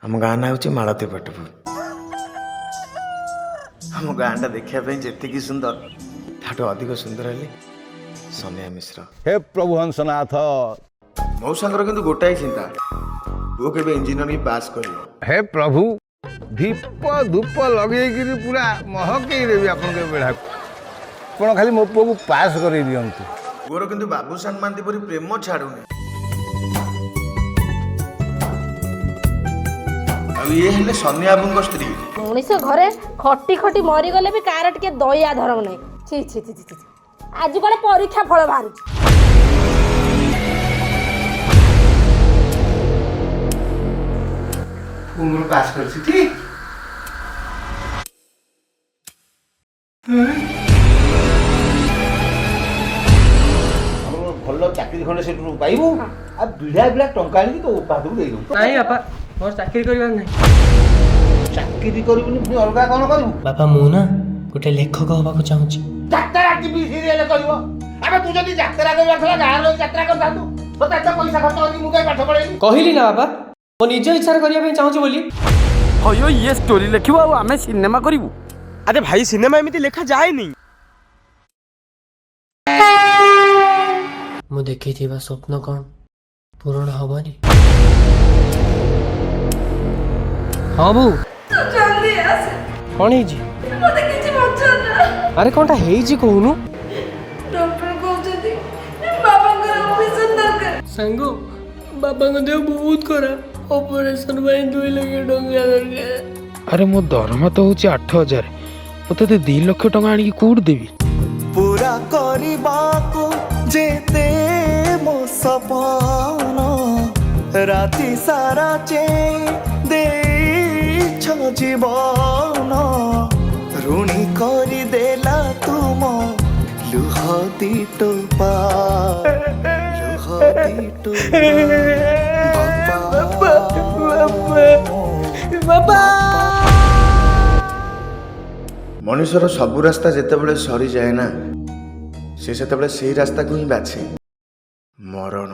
आम गाँ ना हूँ मालती पटपुर। आम गाँटा देखापी जी सुंदर ताठू अधिक सुंदर हेले सनिया मिश्र। हे प्रभु हंसनाथ। मौसांगर किंतु गोटाए चिंता पुओ के इंजीनियरिंग पास कर। हे प्रभु दीप धूप लगे पूरा महकई देवी आपन बेढ़ा कौन खाली मो पुओ को पास कर दिंतु। पुअर किंतु बाबूशान मानती परी प्रेम छाड़ुनी। ये हेले सनिया बाबू स्त्री। मनीष घरे खटी खटी मरीगले भी कार टिके दया धरम नहीं। छी छी छी छी आज कौन परीक्षा फल बाहर पास कर भल चाकरी खंडे से पाइबू आ बिड़ा बिड़ा टंका आनी तो पादू दे दू। नहीं बापा मोर चाकरी करबार नहीं। चाकरी करबुनी पुनी अलगा कोन करबू? बापा मु ना गोटे लेखक होबाकू चाहूची। यात्रा टीवी सीरियल करबो। अबे तू जदी यात्रा करबा थला गार लो यात्रा कर दादू तो एत पैसा खर्च करी मु पाठ पढेली। कहिली ना बापा मो निज इच्छा करिया पे चाहूची बोली। हयो ये स्टोरी लिखिबो आ आमे सिनेमा करिवु। अरे भाई सिनेमा एमिति लेखा जाए नहीं। मु देखिथिबा स्वप्न कोन पूर्ण हबनी। हां बू तो जल्दी आस कोन हे जी मते किछि बचन। अरे कोनटा हे जी कहूनु। डॉक्टर कहउछथि बाबांकर ऑपरेशन दरकार। संगो बाबा को देह बहुत खराब ऑपरेशन भाई 2 लाख टंका दरकार। अरे मो दरमा तो होची 8000 मते 2 लाख टंका आनी कूड देबी। पूरा करबाको जेते मो सपन राति सारा चे दे छ जीवन ऋणी करी देला तुम लुह दी टोपा लुह दी टोपा। मनुष्यर सबु रास्ता जितेबाला सरी जाए ना से रास्ता को ही बाछे मरण।